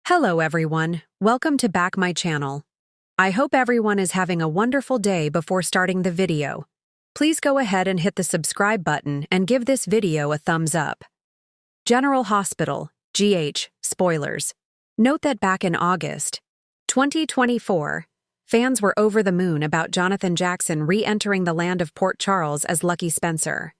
Hello everyone, welcome to back my channel. I hope everyone is having a wonderful day before starting the video. Please go ahead and hit the subscribe button and give this video a thumbs up. General Hospital, GH, spoilers. Note that back in August 2024, fans were over the moon about Jonathan Jackson re-entering the land of Port Charles as Lucky Spencer.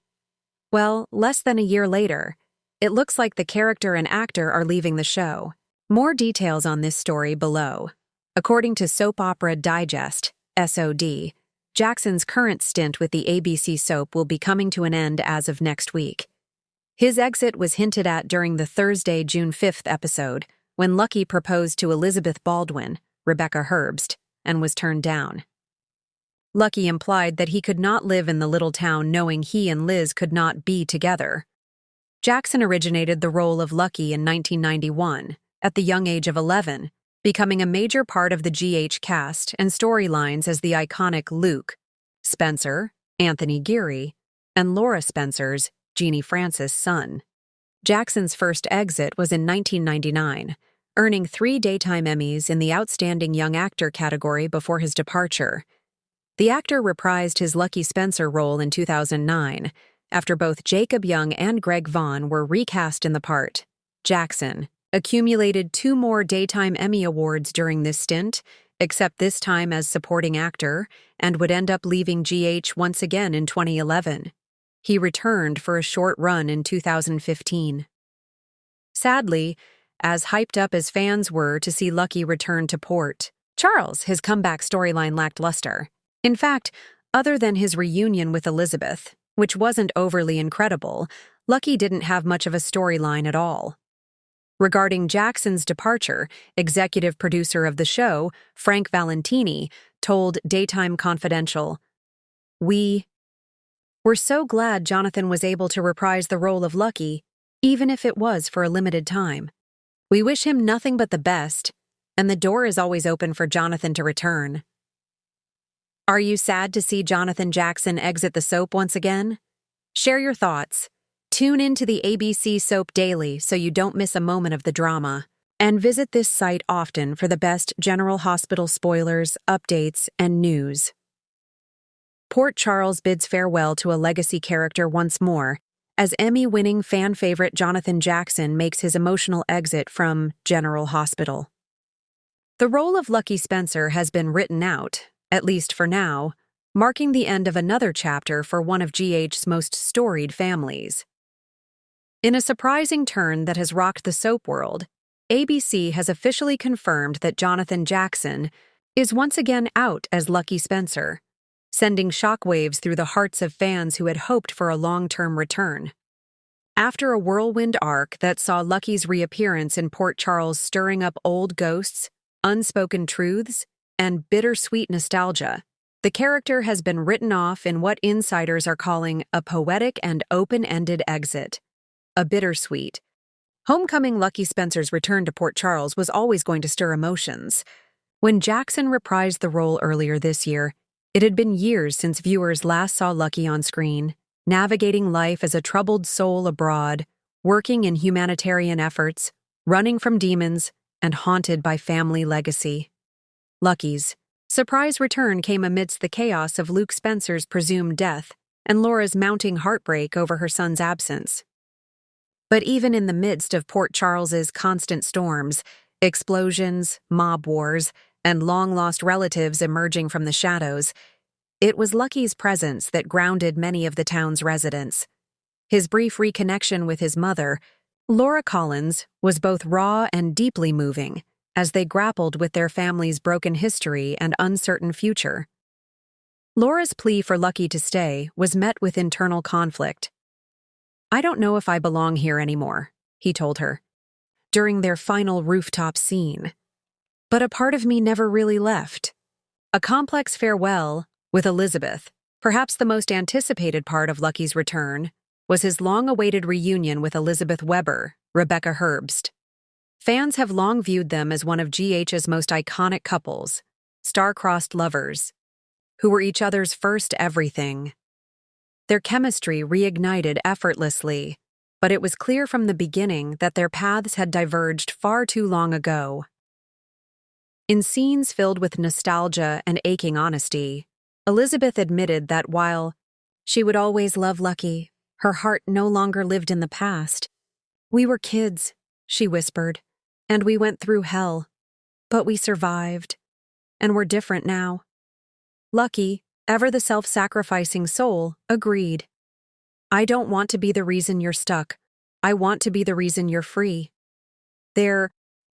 Well, less than a year later, it looks like the character and actor are leaving the show. More details on this story below. According to Soap Opera Digest, SOD, Jackson's current stint with the ABC soap will be coming to an end as of next week. His exit was hinted at during the Thursday, June 5th episode, when Lucky proposed to Elizabeth Baldwin, Rebecca Herbst, and was turned down. Lucky implied that he could not live in the little town knowing he and Liz could not be together. Jackson originated the role of Lucky in 1991, at the young age of 11, becoming a major part of the GH cast and storylines as the iconic Luke, Spencer, Anthony Geary, and Laura Spencer's, Jeannie Francis' son. Jackson's first exit was in 1999, earning 3 Daytime Emmys in the Outstanding Young Actor category before his departure. The actor reprised his Lucky Spencer role in 2009, after both Jacob Young and Greg Vaughn were recast in the part. Jackson accumulated 2 more Daytime Emmy Awards during this stint, except this time as supporting actor, and would end up leaving GH once again in 2011. He returned for a short run in 2015. Sadly, as hyped up as fans were to see Lucky return to Port Charles, his comeback storyline lacked luster. In fact, other than his reunion with Elizabeth, which wasn't overly incredible, Lucky didn't have much of a storyline at all. Regarding Jackson's departure, executive producer of the show, Frank Valentini, told Daytime Confidential, "We're so glad Jonathan was able to reprise the role of Lucky, even if it was for a limited time. We wish him nothing but the best, and the door is always open for Jonathan to return." Are you sad to see Jonathan Jackson exit the soap once again? Share your thoughts. Tune into the ABC Soap Daily so you don't miss a moment of the drama. And visit this site often for the best General Hospital spoilers, updates, and news. Port Charles bids farewell to a legacy character once more, as Emmy-winning fan favorite Jonathan Jackson makes his emotional exit from General Hospital. The role of Lucky Spencer has been written out, at least for now, marking the end of another chapter for one of GH's most storied families. In a surprising turn that has rocked the soap world, ABC has officially confirmed that Jonathan Jackson is once again out as Lucky Spencer, sending shockwaves through the hearts of fans who had hoped for a long-term return. After a whirlwind arc that saw Lucky's reappearance in Port Charles stirring up old ghosts, unspoken truths, and bittersweet nostalgia, the character has been written off in what insiders are calling a poetic and open-ended exit. A bittersweet. Homecoming Lucky Spencer's return to Port Charles was always going to stir emotions. When Jackson reprised the role earlier this year, it had been years since viewers last saw Lucky on screen, navigating life as a troubled soul abroad, working in humanitarian efforts, running from demons, and haunted by family legacy. Lucky's surprise return came amidst the chaos of Luke Spencer's presumed death and Laura's mounting heartbreak over her son's absence. But even in the midst of Port Charles's constant storms, explosions, mob wars, and long-lost relatives emerging from the shadows, it was Lucky's presence that grounded many of the town's residents. His brief reconnection with his mother, Laura Collins, was both raw and deeply moving as they grappled with their family's broken history and uncertain future. Laura's plea for Lucky to stay was met with internal conflict. "I don't know if I belong here anymore," he told her, during their final rooftop scene. "But a part of me never really left." A complex farewell with Elizabeth, perhaps the most anticipated part of Lucky's return, was his long-awaited reunion with Elizabeth Weber, Rebecca Herbst. Fans have long viewed them as one of GH's most iconic couples, star-crossed lovers, who were each other's first everything. Their chemistry reignited effortlessly, but it was clear from the beginning that their paths had diverged far too long ago. In scenes filled with nostalgia and aching honesty, Elizabeth admitted that while she would always love Lucky, her heart no longer lived in the past. "We were kids," she whispered, "and we went through hell. But we survived, and we're different now." Lucky, ever the self-sacrificing soul, agreed. "I don't want to be the reason you're stuck. I want to be the reason you're free." Their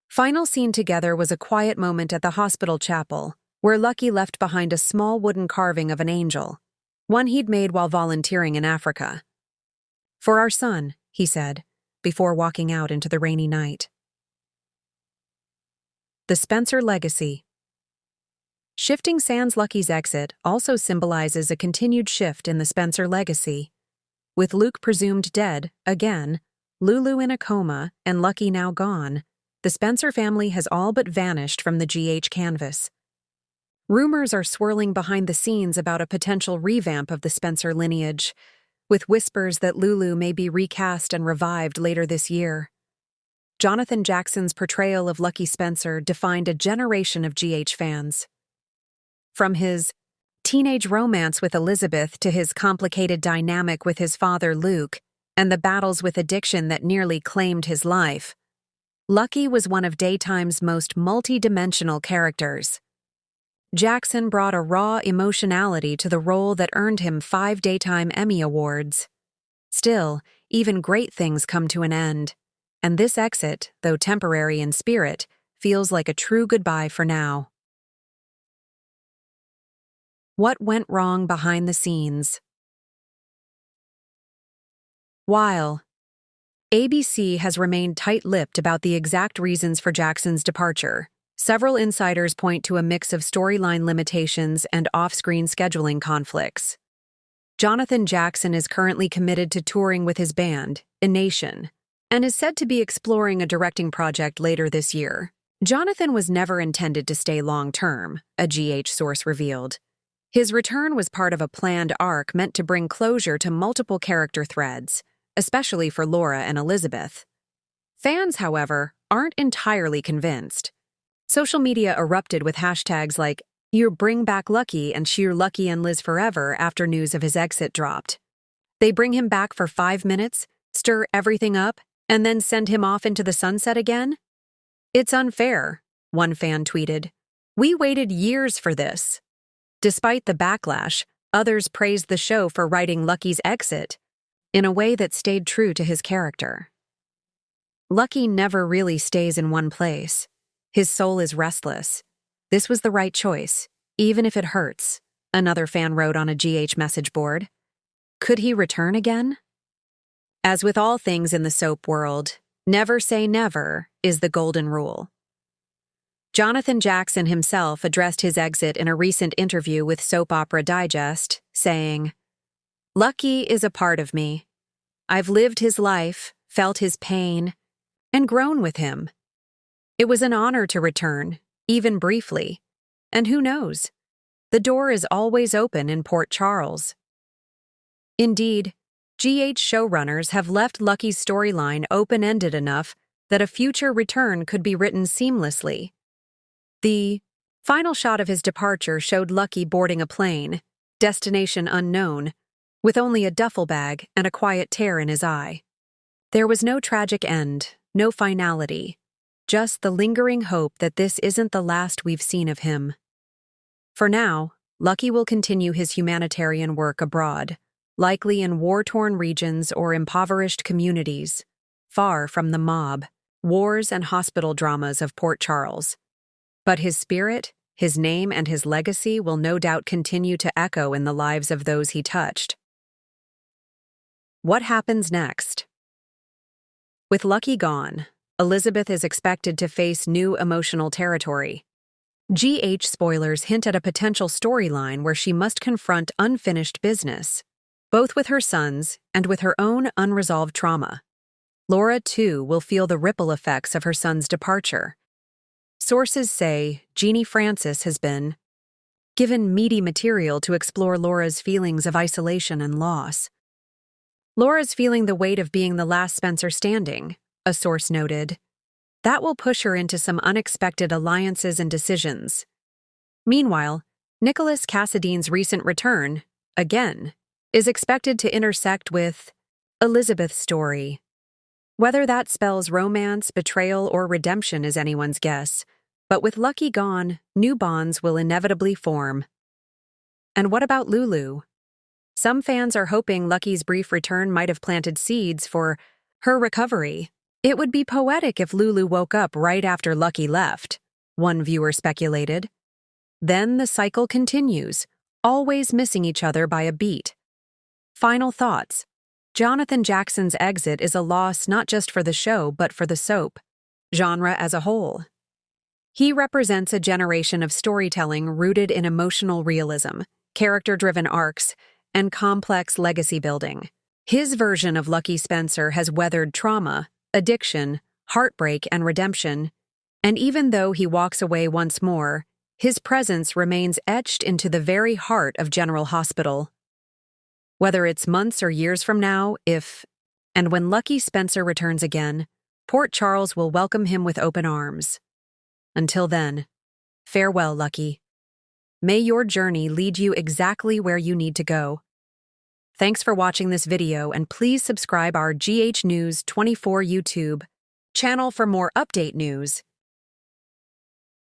final scene together was a quiet moment at the hospital chapel, where Lucky left behind a small wooden carving of an angel, one he'd made while volunteering in Africa. "For our son," he said, before walking out into the rainy night. The Spencer Legacy. Shifting sans Lucky's exit also symbolizes a continued shift in the Spencer legacy. With Luke presumed dead, again, Lulu in a coma, and Lucky now gone, the Spencer family has all but vanished from the GH canvas. Rumors are swirling behind the scenes about a potential revamp of the Spencer lineage, with whispers that Lulu may be recast and revived later this year. Jonathan Jackson's portrayal of Lucky Spencer defined a generation of GH fans. From his teenage romance with Elizabeth to his complicated dynamic with his father Luke, and the battles with addiction that nearly claimed his life, Lucky was one of daytime's most multi-dimensional characters. Jackson brought a raw emotionality to the role that earned him 5 Daytime Emmy Awards. Still, even great things come to an end, and this exit, though temporary in spirit, feels like a true goodbye for now. What went wrong behind the scenes? While ABC has remained tight-lipped about the exact reasons for Jackson's departure, several insiders point to a mix of storyline limitations and off-screen scheduling conflicts. Jonathan Jackson is currently committed to touring with his band, A Nation, and is said to be exploring a directing project later this year. Jonathan was never intended to stay long-term, a GH source revealed. His return was part of a planned arc meant to bring closure to multiple character threads, especially for Laura and Elizabeth. Fans, however, aren't entirely convinced. Social media erupted with hashtags like "You bring back Lucky" and "Cheer Lucky and Liz forever" after news of his exit dropped. They bring him back for 5 minutes, stir everything up, and then send him off into the sunset again? "It's unfair," one fan tweeted. "We waited years for this." Despite the backlash, others praised the show for writing Lucky's exit in a way that stayed true to his character. Lucky never really stays in one place. His soul is restless. This was the right choice, even if it hurts, another fan wrote on a GH message board. Could he return again? As with all things in the soap world, never say never is the golden rule. Jonathan Jackson himself addressed his exit in a recent interview with Soap Opera Digest, saying, "Lucky is a part of me. I've lived his life, felt his pain, and grown with him. It was an honor to return, even briefly. And who knows? The door is always open in Port Charles." Indeed, GH showrunners have left Lucky's storyline open-ended enough that a future return could be written seamlessly. The final shot of his departure showed Lucky boarding a plane, destination unknown, with only a duffel bag and a quiet tear in his eye. There was no tragic end, no finality, just the lingering hope that this isn't the last we've seen of him. For now, Lucky will continue his humanitarian work abroad, likely in war-torn regions or impoverished communities, far from the mob, wars and hospital dramas of Port Charles. But his spirit, his name, and his legacy will no doubt continue to echo in the lives of those he touched. What happens next? With Lucky gone, Elizabeth is expected to face new emotional territory. GH spoilers hint at a potential storyline where she must confront unfinished business, both with her sons and with her own unresolved trauma. Laura, too, will feel the ripple effects of her son's departure. Sources say Jeannie Francis has been given meaty material to explore Laura's feelings of isolation and loss. Laura's feeling the weight of being the last Spencer standing, a source noted. That will push her into some unexpected alliances and decisions. Meanwhile, Nicholas Cassadine's recent return, again, is expected to intersect with Elizabeth's story. Whether that spells romance, betrayal, or redemption is anyone's guess, but with Lucky gone, new bonds will inevitably form. And what about Lulu? Some fans are hoping Lucky's brief return might have planted seeds for her recovery. It would be poetic if Lulu woke up right after Lucky left, one viewer speculated. Then the cycle continues, always missing each other by a beat. Final thoughts. Jonathan Jackson's exit is a loss not just for the show but for the soap genre as a whole. He represents a generation of storytelling rooted in emotional realism, character-driven arcs, and complex legacy building. His version of Lucky Spencer has weathered trauma, addiction, heartbreak, and redemption, and even though he walks away once more, his presence remains etched into the very heart of General Hospital. Whether it's months or years from now, and when Lucky Spencer returns again, Port Charles will welcome him with open arms. Until then, farewell, Lucky. May your journey lead you exactly where you need to go. Thanks for watching this video, and please subscribe our GH News 24 YouTube channel for more update news.